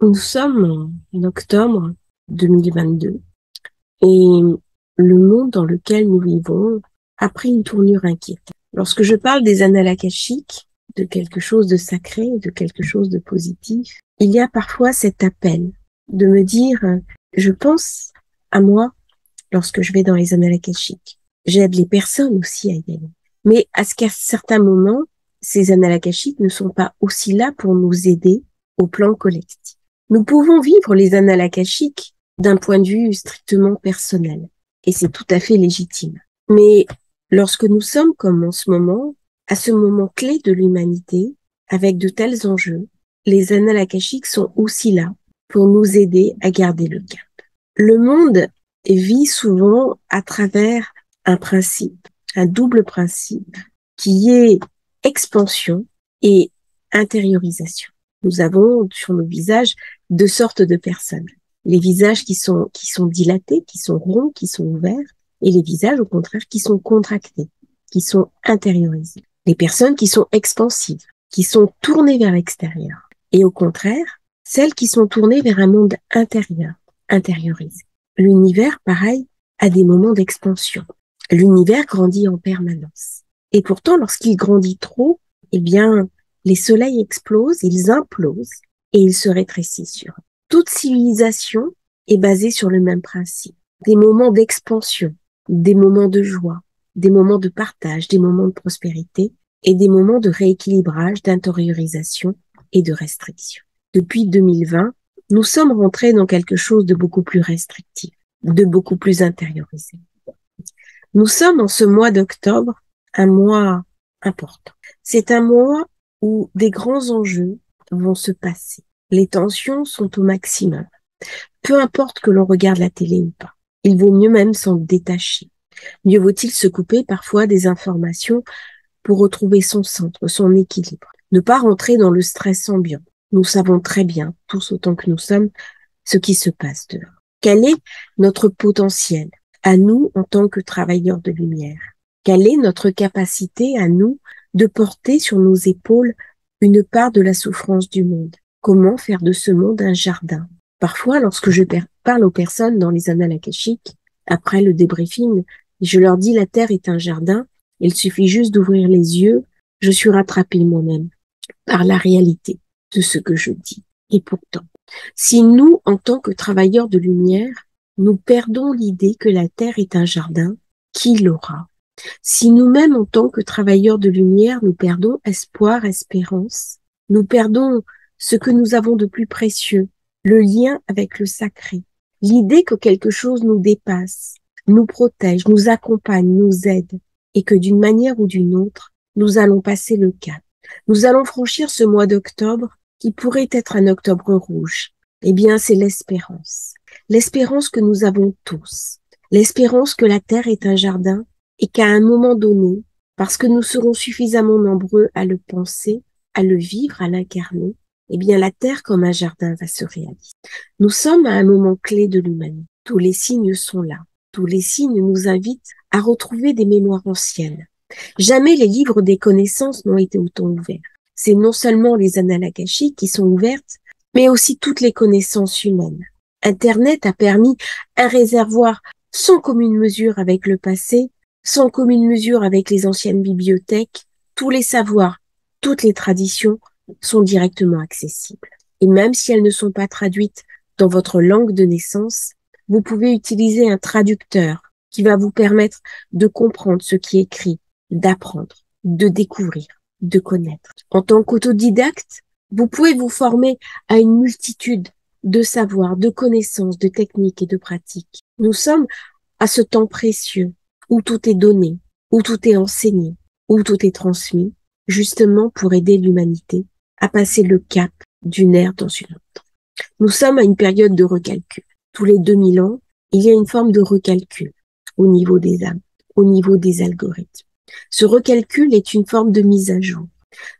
Nous sommes en octobre 2022 et le monde dans lequel nous vivons a pris une tournure inquiétante. Lorsque je parle des annales akashiques, de quelque chose de sacré, de quelque chose de positif, il y a parfois cet appel de me dire, je pense à moi lorsque je vais dans les annales akashiques. J'aide les personnes aussi à y aller. Mais à certains moments, ces annales akashiques ne sont pas aussi là pour nous aider au plan collectif. Nous pouvons vivre les annales akashiques d'un point de vue strictement personnel, et c'est tout à fait légitime. Mais lorsque nous sommes comme en ce moment, à ce moment clé de l'humanité, avec de tels enjeux, les annales akashiques sont aussi là pour nous aider à garder le cap. Le monde vit souvent à travers un principe, un double principe, qui est expansion et intériorisation. Nous avons sur nos visages deux sortes de personnes. Les visages qui sont dilatés, qui sont ronds, qui sont ouverts, et les visages, au contraire, qui sont contractés, qui sont intériorisés. Les personnes qui sont expansives, qui sont tournées vers l'extérieur. Et au contraire, celles qui sont tournées vers un monde intérieur, intériorisé. L'univers, pareil, a des moments d'expansion. L'univers grandit en permanence. Et pourtant, lorsqu'il grandit trop, eh bien, les soleils explosent, ils implosent et ils se rétrécissent sur eux. Toute civilisation est basée sur le même principe. Des moments d'expansion, des moments de joie, des moments de partage, des moments de prospérité et des moments de rééquilibrage, d'intériorisation et de restriction. Depuis 2020, nous sommes rentrés dans quelque chose de beaucoup plus restrictif, de beaucoup plus intériorisé. Nous sommes en ce mois d'octobre, un mois important. C'est un mois où des grands enjeux vont se passer. Les tensions sont au maximum. Peu importe que l'on regarde la télé ou pas. Il vaut mieux même s'en détacher. Mieux vaut-il se couper parfois des informations pour retrouver son centre, son équilibre. Ne pas rentrer dans le stress ambiant. Nous savons très bien, tous autant que nous sommes, ce qui se passe dehors. Quel est notre potentiel à nous en tant que travailleurs de lumière? Quelle est notre capacité à nous de porter sur nos épaules une part de la souffrance du monde? Comment faire de ce monde un jardin? Parfois, lorsque je parle aux personnes dans les annales akashiques, après le débriefing, je leur dis la Terre est un jardin, il suffit juste d'ouvrir les yeux, je suis rattrapée moi-même par la réalité de ce que je dis. Et pourtant, si nous, en tant que travailleurs de lumière, nous perdons l'idée que la Terre est un jardin, qui l'aura? Si nous-mêmes, en tant que travailleurs de lumière, nous perdons espoir, espérance, nous perdons ce que nous avons de plus précieux, le lien avec le sacré, l'idée que quelque chose nous dépasse, nous protège, nous accompagne, nous aide, et que d'une manière ou d'une autre, nous allons passer le cap. Nous allons franchir ce mois d'octobre qui pourrait être un octobre rouge. Eh bien, c'est l'espérance. L'espérance que nous avons tous. L'espérance que la Terre est un jardin et qu'à un moment donné, parce que nous serons suffisamment nombreux à le penser, à le vivre, à l'incarner, eh bien, la Terre comme un jardin va se réaliser. Nous sommes à un moment clé de l'humanité. Tous les signes sont là. Tous les signes nous invitent à retrouver des mémoires anciennes. Jamais les livres des connaissances n'ont été autant ouverts. C'est non seulement les annales akashiques qui sont ouvertes, mais aussi toutes les connaissances humaines. Internet a permis un réservoir sans commune mesure avec le passé, sans commune mesure avec les anciennes bibliothèques. Tous les savoirs, toutes les traditions sont directement accessibles. Et même si elles ne sont pas traduites dans votre langue de naissance, vous pouvez utiliser un traducteur qui va vous permettre de comprendre ce qui est écrit, d'apprendre, de découvrir, de connaître. En tant qu'autodidacte, vous pouvez vous former à une multitude de savoirs, de connaissances, de techniques et de pratiques. Nous sommes à ce temps précieux où tout est donné, où tout est enseigné, où tout est transmis, justement pour aider l'humanité à passer le cap d'une ère dans une autre. Nous sommes à une période de recalcul. Tous les 2000 ans, il y a une forme de recalcul au niveau des âmes, au niveau des algorithmes. Ce recalcul est une forme de mise à jour.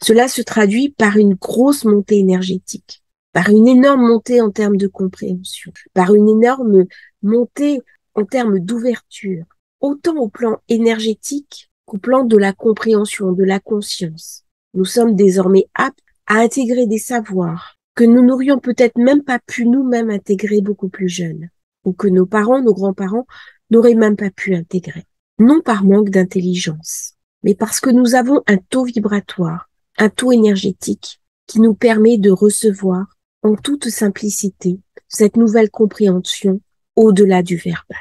Cela se traduit par une grosse montée énergétique, par une énorme montée en termes de compréhension, par une énorme montée en termes d'ouverture, autant au plan énergétique qu'au plan de la compréhension, de la conscience. Nous sommes désormais aptes à intégrer des savoirs, que nous n'aurions peut-être même pas pu nous-mêmes intégrer beaucoup plus jeunes, ou que nos parents, nos grands-parents n'auraient même pas pu intégrer. Non par manque d'intelligence, mais parce que nous avons un taux vibratoire, un taux énergétique qui nous permet de recevoir en toute simplicité cette nouvelle compréhension au-delà du verbal.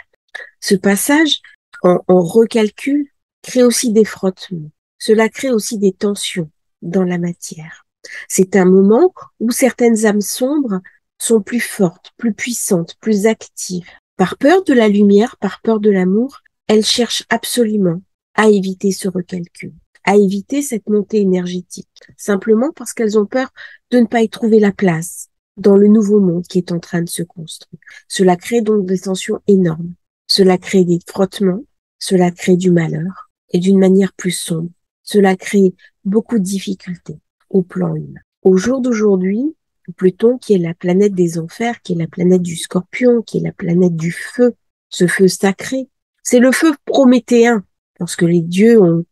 Ce passage, en recalcul, crée aussi des frottements. Cela crée aussi des tensions dans la matière. C'est un moment où certaines âmes sombres sont plus fortes, plus puissantes, plus actives. Par peur de la lumière, par peur de l'amour, elles cherchent absolument à éviter ce recalcul, à éviter cette montée énergétique, simplement parce qu'elles ont peur de ne pas y trouver la place dans le nouveau monde qui est en train de se construire. Cela crée donc des tensions énormes. Cela crée des frottements, cela crée du malheur, et d'une manière plus sombre, cela crée beaucoup de difficultés au plan humain. Au jour d'aujourd'hui, Pluton, qui est la planète des enfers, qui est la planète du Scorpion, qui est la planète du feu, ce feu sacré, c'est le feu prométhéen. Lorsque les dieux ont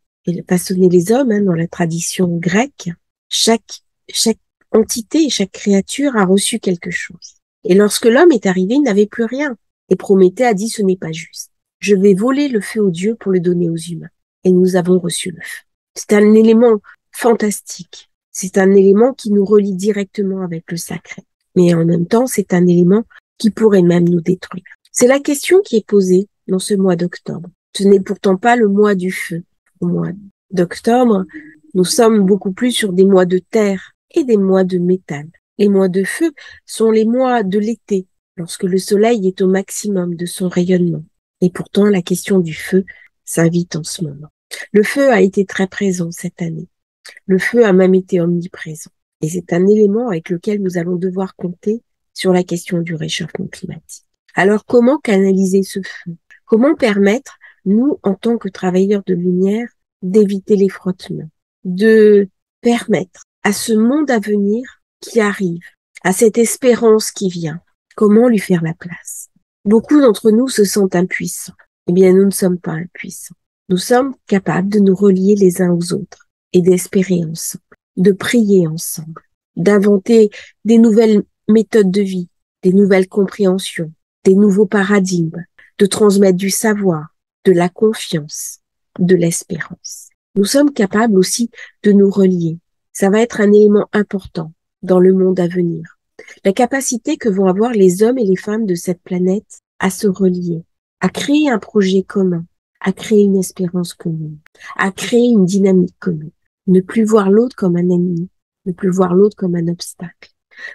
façonné les hommes, dans la tradition grecque, chaque entité, chaque créature a reçu quelque chose. Et lorsque l'homme est arrivé, il n'avait plus rien. Et Prométhée a dit, ce n'est pas juste. Je vais voler le feu aux dieux pour le donner aux humains. Et nous avons reçu le feu. C'est un élément fantastique. C'est un élément qui nous relie directement avec le sacré. Mais en même temps, c'est un élément qui pourrait même nous détruire. C'est la question qui est posée dans ce mois d'octobre. Ce n'est pourtant pas le mois du feu. Au mois d'octobre, nous sommes beaucoup plus sur des mois de terre et des mois de métal. Les mois de feu sont les mois de l'été, lorsque le soleil est au maximum de son rayonnement. Et pourtant, la question du feu s'invite en ce moment. Le feu a été très présent cette année. Le feu a même été omniprésent. Et c'est un élément avec lequel nous allons devoir compter sur la question du réchauffement climatique. Alors, comment canaliser ce feu? Comment permettre, nous, en tant que travailleurs de lumière, d'éviter les frottements, de permettre à ce monde à venir qui arrive, à cette espérance qui vient, comment lui faire la place? Beaucoup d'entre nous se sentent impuissants. Eh bien, nous ne sommes pas impuissants. Nous sommes capables de nous relier les uns aux autres et d'espérer ensemble, de prier ensemble, d'inventer des nouvelles méthodes de vie, des nouvelles compréhensions, des nouveaux paradigmes, de transmettre du savoir, de la confiance, de l'espérance. Nous sommes capables aussi de nous relier. Ça va être un élément important dans le monde à venir. La capacité que vont avoir les hommes et les femmes de cette planète à se relier, à créer un projet commun, à créer une espérance commune, à créer une dynamique commune. Ne plus voir l'autre comme un ennemi, ne plus voir l'autre comme un obstacle,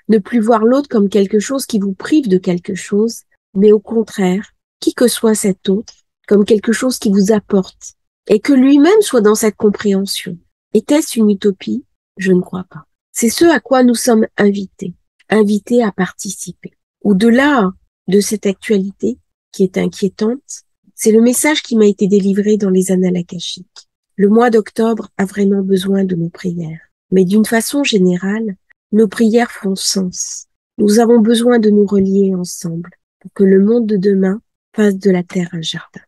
ne plus voir l'autre comme quelque chose qui vous prive de quelque chose, mais au contraire, qui que soit cet autre, comme quelque chose qui vous apporte, et que lui-même soit dans cette compréhension. Était-ce une utopie? Je ne crois pas. C'est ce à quoi nous sommes invités à participer. Au-delà de cette actualité qui est inquiétante, c'est le message qui m'a été délivré dans les annales akashiques. Le mois d'octobre a vraiment besoin de nos prières. Mais d'une façon générale, nos prières font sens. Nous avons besoin de nous relier ensemble pour que le monde de demain fasse de la terre un jardin.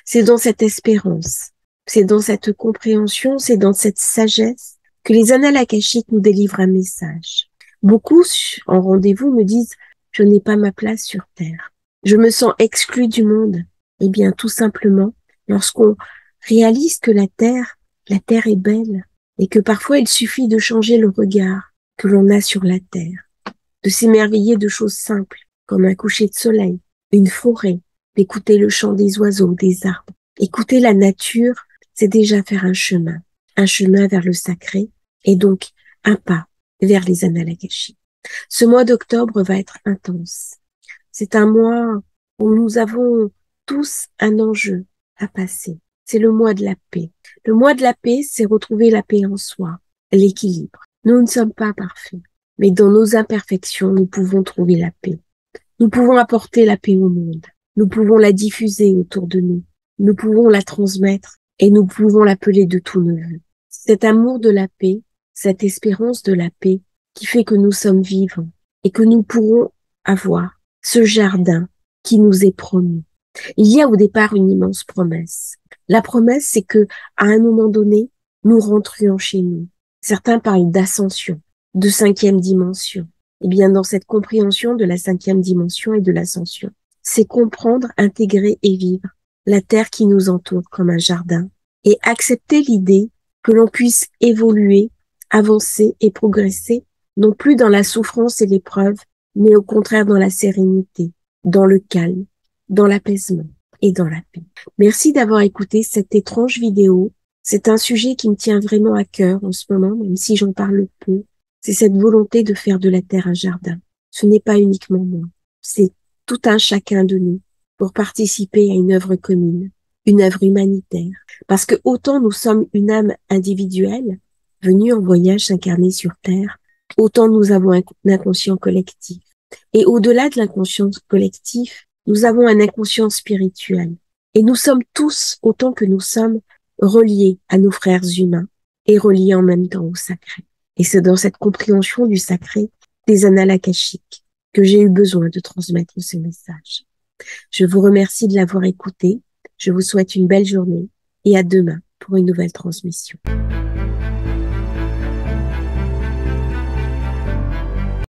C'est dans cette espérance, c'est dans cette compréhension, c'est dans cette sagesse que les annales akashiques nous délivrent un message. Beaucoup, en rendez-vous, me disent « Je n'ai pas ma place sur terre. Je me sens exclu du monde. » Eh bien, tout simplement, lorsqu'on réalise que la terre est belle et que parfois il suffit de changer le regard que l'on a sur la terre, de s'émerveiller de choses simples comme un coucher de soleil, une forêt, d'écouter le chant des oiseaux, des arbres. Écouter la nature, c'est déjà faire un chemin vers le sacré et donc un pas vers les annales akashiques. Ce mois d'octobre va être intense. C'est un mois où nous avons tous un enjeu à passer. C'est le mois de la paix. Le mois de la paix, c'est retrouver la paix en soi, l'équilibre. Nous ne sommes pas parfaits, mais dans nos imperfections, nous pouvons trouver la paix. Nous pouvons apporter la paix au monde. Nous pouvons la diffuser autour de nous. Nous pouvons la transmettre et nous pouvons l'appeler de tous nos voeux. Cet amour de la paix, cette espérance de la paix qui fait que nous sommes vivants et que nous pourrons avoir ce jardin qui nous est promis. Il y a au départ une immense promesse. La promesse, c'est que à un moment donné, nous rentrions chez nous. Certains parlent d'ascension, de 5e dimension. Eh bien, dans cette compréhension de la 5e dimension et de l'ascension, c'est comprendre, intégrer et vivre la terre qui nous entoure comme un jardin et accepter l'idée que l'on puisse évoluer, avancer et progresser, non plus dans la souffrance et l'épreuve, mais au contraire dans la sérénité, dans le calme, dans l'apaisement et dans la paix. Merci d'avoir écouté cette étrange vidéo. C'est un sujet qui me tient vraiment à cœur en ce moment, même si j'en parle peu. C'est cette volonté de faire de la terre un jardin. Ce n'est pas uniquement moi, c'est tout un chacun de nous pour participer à une œuvre commune, une œuvre humanitaire. Parce que autant nous sommes une âme individuelle, venue en voyage s'incarner sur Terre, autant nous avons un inconscient collectif. Et au-delà de l'inconscient collectif, nous avons un inconscient spirituel. Et nous sommes tous, autant que nous sommes, reliés à nos frères humains et reliés en même temps au sacré. Et c'est dans cette compréhension du sacré, des annales akashiques, que j'ai eu besoin de transmettre ce message. Je vous remercie de l'avoir écouté. Je vous souhaite une belle journée et à demain pour une nouvelle transmission.